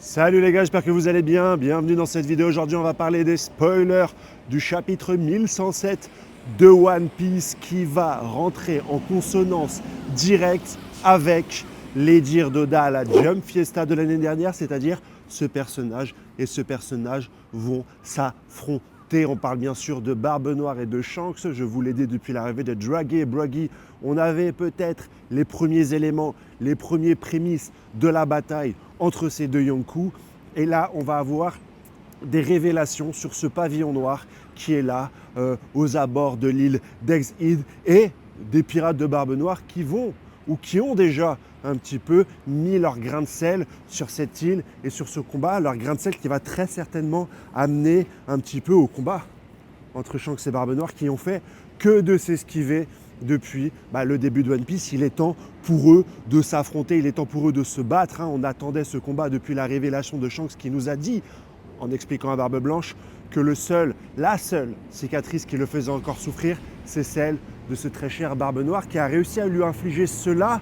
Salut les gars, j'espère que vous allez bien. Bienvenue dans cette vidéo. Aujourd'hui, on va parler des spoilers du chapitre 1107 de One Piece qui va rentrer en consonance directe avec les dires d'Oda à la Jump Fiesta de l'année dernière, c'est-à-dire ce personnage et ce personnage vont s'affronter. On parle bien sûr de Barbe Noire et de Shanks. Je vous l'ai dit depuis l'arrivée de Draggy et Bruggy. On avait peut-être les premiers éléments, les premiers prémices de la bataille entre ces deux Yonkou. Et là, on va avoir des révélations sur ce pavillon noir qui est là, aux abords de l'île d'Ex-Id, et des pirates de Barbe Noire qui vont ou qui ont déjà un petit peu mis leur grain de sel sur cette île et sur ce combat, leur grain de sel qui va très certainement amener un petit peu au combat entre Shanks et Barbe Noire, qui ont fait que de s'esquiver depuis le début de One Piece. Il est temps pour eux de s'affronter, il est temps pour eux de se battre. On attendait ce combat depuis la révélation de Shanks qui nous a dit, en expliquant à Barbe Blanche, que la seule cicatrice qui le faisait encore souffrir, c'est celle de ce très cher Barbe Noire qui a réussi à lui infliger cela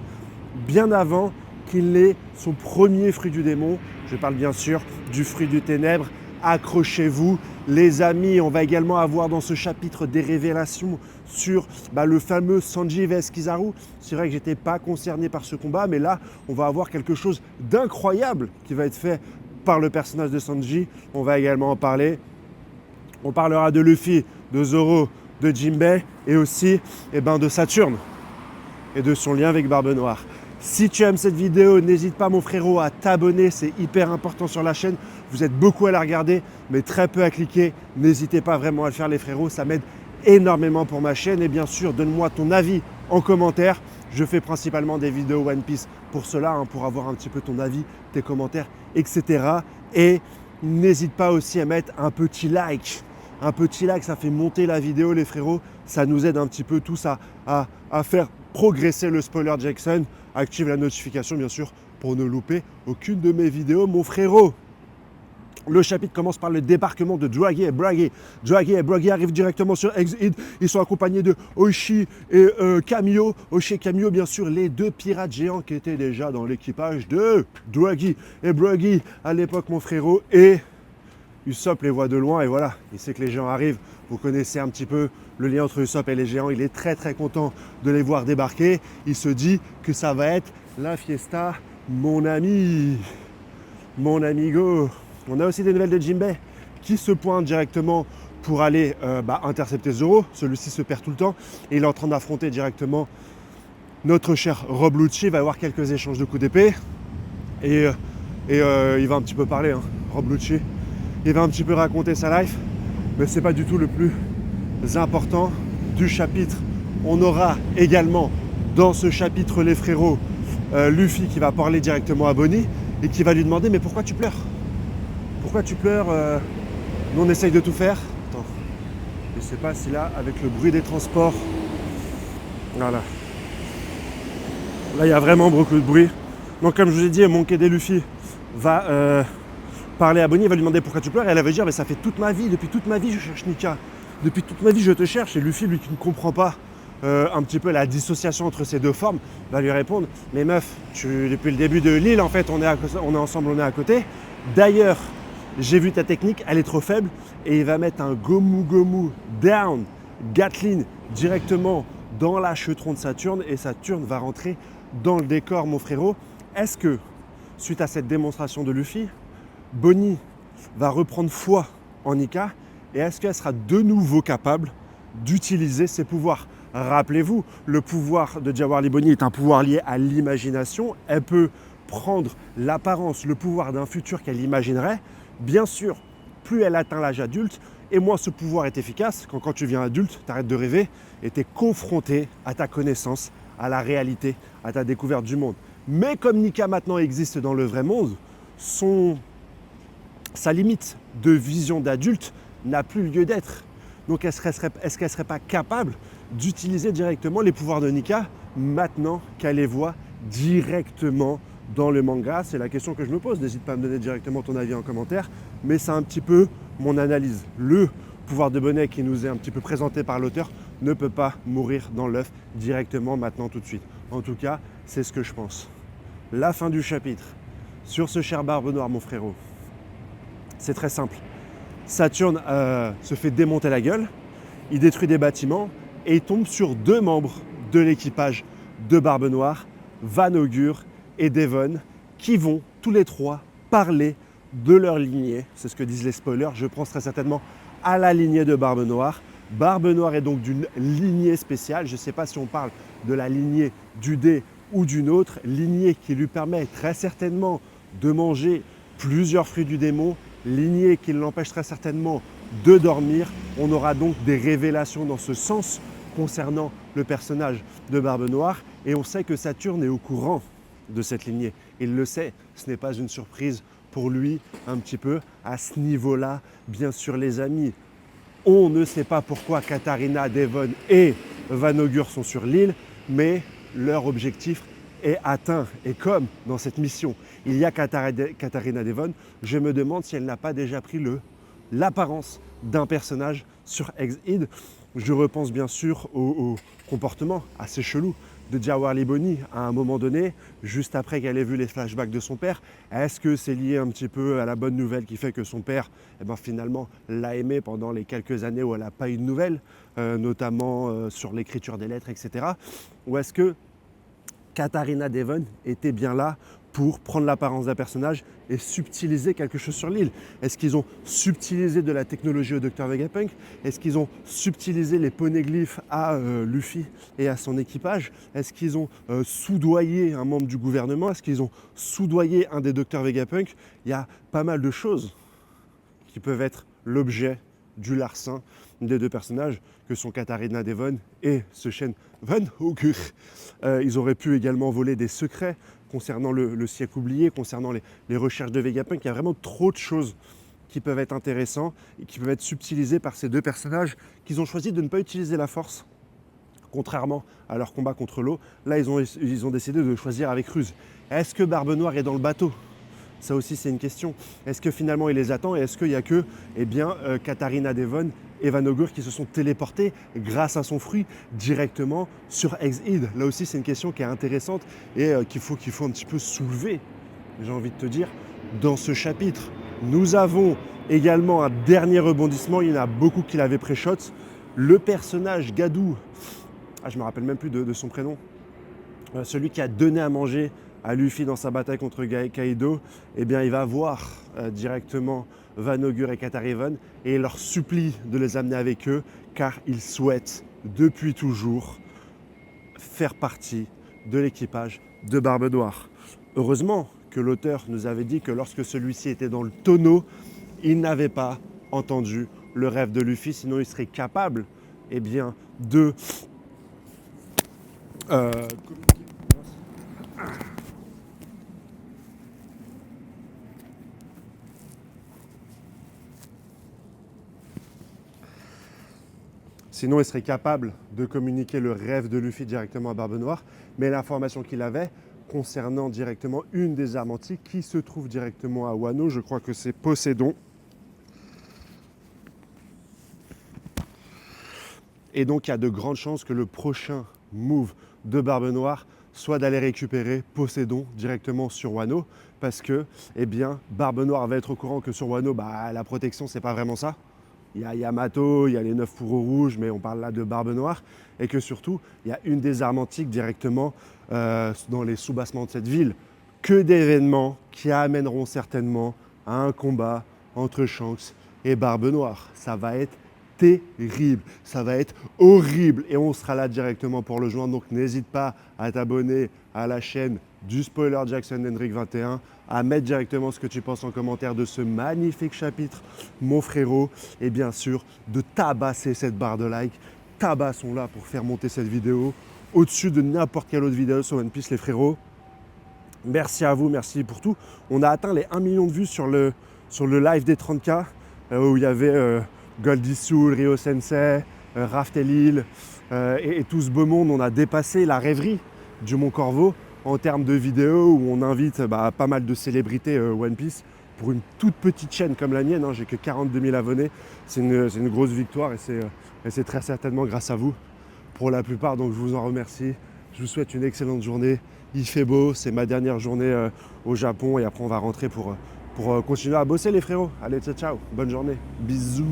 bien avant qu'il n'ait son premier fruit du démon. Je parle bien sûr du fruit du ténèbre. Accrochez-vous les amis, on va également avoir dans ce chapitre des révélations sur le fameux Sanji vs Kizaru. C'est vrai que j'étais pas concerné par ce combat, mais là on va avoir quelque chose d'incroyable qui va être fait par le personnage de Sanji. On va également en parler. On parlera de Luffy, de Zoro, de Jinbei et aussi de Saturne et de son lien avec Barbe Noire. Si tu aimes cette vidéo, n'hésite pas mon frérot à t'abonner, c'est hyper important sur la chaîne. Vous êtes beaucoup à la regarder, mais très peu à cliquer. N'hésitez pas vraiment à le faire les frérots, ça m'aide énormément pour ma chaîne. Et bien sûr, donne-moi ton avis en commentaire. Je fais principalement des vidéos One Piece pour cela, pour avoir un petit peu ton avis, tes commentaires, etc. Et n'hésite pas aussi à mettre un petit like. Un petit like, ça fait monter la vidéo les frérots. Ça nous aide un petit peu tous à faire progresser le spoiler Jackson. Active la notification bien sûr pour ne louper aucune de mes vidéos mon frérot. Le chapitre commence par le débarquement de Draggy et Bruggy. Draggy et Bruggy arrivent directement sur Ex-Id. Ils sont accompagnés de Oishi et Kamio. Oishi et Kamio, bien sûr, les deux pirates géants qui étaient déjà dans l'équipage de Draggy et Bruggy à l'époque, mon frérot. Et Usopp les voit de loin et voilà, il sait que les géants arrivent. Vous connaissez un petit peu le lien entre Usopp et les géants. Il est très très content de les voir débarquer. Il se dit que ça va être la fiesta, mon ami, mon amigo. On a aussi des nouvelles de Jinbei qui se pointe directement pour aller intercepter Zoro. Celui-ci se perd tout le temps et il est en train d'affronter directement notre cher Rob Lucci. Il va y avoir quelques échanges de coups d'épée et il va un petit peu parler, Rob Lucci. Il va un petit peu raconter sa life, mais c'est pas du tout le plus important du chapitre. On aura également dans ce chapitre les frérots Luffy qui va parler directement à Bonnie et qui va lui demander mais pourquoi tu pleures? Pourquoi tu pleures? Nous on essaye de tout faire. Attends, je sais pas si là avec le bruit des transports, voilà. Là il y a vraiment beaucoup de bruit. Donc comme je vous ai dit, Monkey D. Luffy va parler à Bonnie, il va lui demander pourquoi tu pleures et elle va dire mais ça fait toute ma vie, depuis toute ma vie je cherche Nika. Depuis toute ma vie je te cherche. Et Luffy, lui qui ne comprend pas un petit peu la dissociation entre ces deux formes, va lui répondre mais meuf, depuis le début de l'île en fait on est ensemble, on est à côté. D'ailleurs j'ai vu ta technique, elle est trop faible. Et il va mettre un Gomu Gomu down Gatling directement dans la chetron de Saturne et Saturne va rentrer dans le décor mon frérot. Est-ce que suite à cette démonstration de Luffy, Bonnie va reprendre foi en Nika et est-ce qu'elle sera de nouveau capable d'utiliser ses pouvoirs? Rappelez-vous, le pouvoir de Jawali Bonnie est un pouvoir lié à l'imagination. Elle peut prendre l'apparence, le pouvoir d'un futur qu'elle imaginerait. Bien sûr, plus elle atteint l'âge adulte, et moins ce pouvoir est efficace. Quand tu deviens adulte, tu arrêtes de rêver et tu es confronté à ta connaissance, à la réalité, à ta découverte du monde. Mais comme Nika maintenant existe dans le vrai monde, sa limite de vision d'adulte n'a plus lieu d'être. Donc est-ce qu'elle ne serait pas capable d'utiliser directement les pouvoirs de Nika maintenant qu'elle les voit directement dans le manga? C'est la question que je me pose. N'hésite pas à me donner directement ton avis en commentaire. Mais c'est un petit peu mon analyse. Le pouvoir de Bonnet qui nous est un petit peu présenté par l'auteur ne peut pas mourir dans l'œuf directement maintenant tout de suite. En tout cas, c'est ce que je pense. La fin du chapitre sur ce cher Barbe Noire, mon frérot? C'est très simple. Saturne se fait démonter la gueule, il détruit des bâtiments et il tombe sur 2 membres de l'équipage de Barbe Noire, Van Augur et Devon, qui vont tous les 3 parler de leur lignée. C'est ce que disent les spoilers. Je pense très certainement à la lignée de Barbe Noire. Barbe Noire est donc d'une lignée spéciale. Je ne sais pas si on parle de la lignée du dé ou d'une autre lignée qui lui permet très certainement de manger plusieurs fruits du démon, lignée qui l'empêche très certainement de dormir. On aura donc des révélations dans ce sens concernant le personnage de Barbe Noire et on sait que Saturne est au courant de cette lignée. Il le sait, ce n'est pas une surprise pour lui un petit peu à ce niveau-là. Bien sûr les amis, on ne sait pas pourquoi Katarina, Devon et Van Augur sont sur l'île, mais leur objectif est atteint. Et comme dans cette mission, il y a Katarina Devon, je me demande si elle n'a pas déjà pris l'apparence d'un personnage sur Exide. Je repense bien sûr au comportement assez chelou de Jawar Liboni à un moment donné, juste après qu'elle ait vu les flashbacks de son père. Est-ce que c'est lié un petit peu à la bonne nouvelle qui fait que son père, finalement, l'a aimé pendant les quelques années où elle n'a pas eu de nouvelles, notamment sur l'écriture des lettres, etc. Ou est-ce que Katarina Devon était bien là pour prendre l'apparence d'un personnage et subtiliser quelque chose sur l'île? Est-ce qu'ils ont subtilisé de la technologie au Dr Vegapunk? Est-ce qu'ils ont subtilisé les poneglyphes à Luffy et à son équipage? Est-ce qu'ils ont soudoyé un membre du gouvernement? Est-ce qu'ils ont soudoyé un des Dr Vegapunk? Il y a pas mal de choses qui peuvent être l'objet du larcin des 2 personnages que sont Katarina Devon et ce chêne Van Augur. Ils auraient pu également voler des secrets concernant le siècle oublié, concernant les recherches de Vegapunk. Il y a vraiment trop de choses qui peuvent être intéressantes et qui peuvent être subtilisées par ces 2 personnages qu'ils ont choisi de ne pas utiliser la force, contrairement à leur combat contre l'eau. Là, ils ont décidé de choisir avec ruse. Est-ce que Barbe Noire est dans le bateau? Ça aussi, c'est une question. Est-ce que finalement, il les attend et est-ce qu'il n'y a que Katarina Devon et Van Augur qui se sont téléportés grâce à son fruit directement sur Exide? Là aussi, c'est une question qui est intéressante et qu'il faut un petit peu soulever, j'ai envie de te dire, dans ce chapitre. Nous avons également un dernier rebondissement. Il y en a beaucoup qui l'avaient pré-shot. Le personnage Gadou, je ne me rappelle même plus de son prénom, celui qui a donné à manger à Luffy dans sa bataille contre Kaido, il va voir directement Van Augur et Katarina et il leur supplie de les amener avec eux car il souhaite depuis toujours faire partie de l'équipage de Barbe Noire. Heureusement que l'auteur nous avait dit que lorsque celui-ci était dans le tonneau, il n'avait pas entendu le rêve de Luffy, sinon il serait capable de Sinon, il serait capable de communiquer le rêve de Luffy directement à Barbe Noire. Mais l'information qu'il avait concernant directement une des armes antiques qui se trouve directement à Wano, je crois que c'est Poséidon. Et donc, il y a de grandes chances que le prochain move de Barbe Noire soit d'aller récupérer Poséidon directement sur Wano. Parce que, Barbe Noire va être au courant que sur Wano, la protection, c'est pas vraiment ça. Il y a Yamato, il y a les 9 fourreaux rouges, mais on parle là de Barbe Noire. Et que surtout, il y a une des armes antiques directement dans les soubassements de cette ville. Que d'événements qui amèneront certainement à un combat entre Shanks et Barbe Noire. Ça va être terrible, ça va être horrible. Et on sera là directement pour le joindre. Donc n'hésite pas à t'abonner à la chaîne du Spoiler Jackson Hendrik 21, à mettre directement ce que tu penses en commentaire de ce magnifique chapitre, mon frérot, et bien sûr de tabasser cette barre de like. Tabassons-la pour faire monter cette vidéo au-dessus de n'importe quelle autre vidéo sur One Piece, les frérots. Merci à vous, merci pour tout. On a atteint les 1 million de vues sur le live des 30K, où il y avait Goldie Soul, Rio Sensei, Raph et Lille, et tout ce beau monde. On a dépassé la rêverie du Mont Corvo en termes de vidéos où on invite pas mal de célébrités One Piece pour une toute petite chaîne comme la mienne. J'ai que 42 000 abonnés. C'est une grosse victoire et c'est très certainement grâce à vous pour la plupart. Donc je vous en remercie. Je vous souhaite une excellente journée il fait beau, c'est ma dernière journée au Japon et après on va rentrer pour continuer à bosser les frérots. Allez, ciao, ciao, bonne journée, bisous.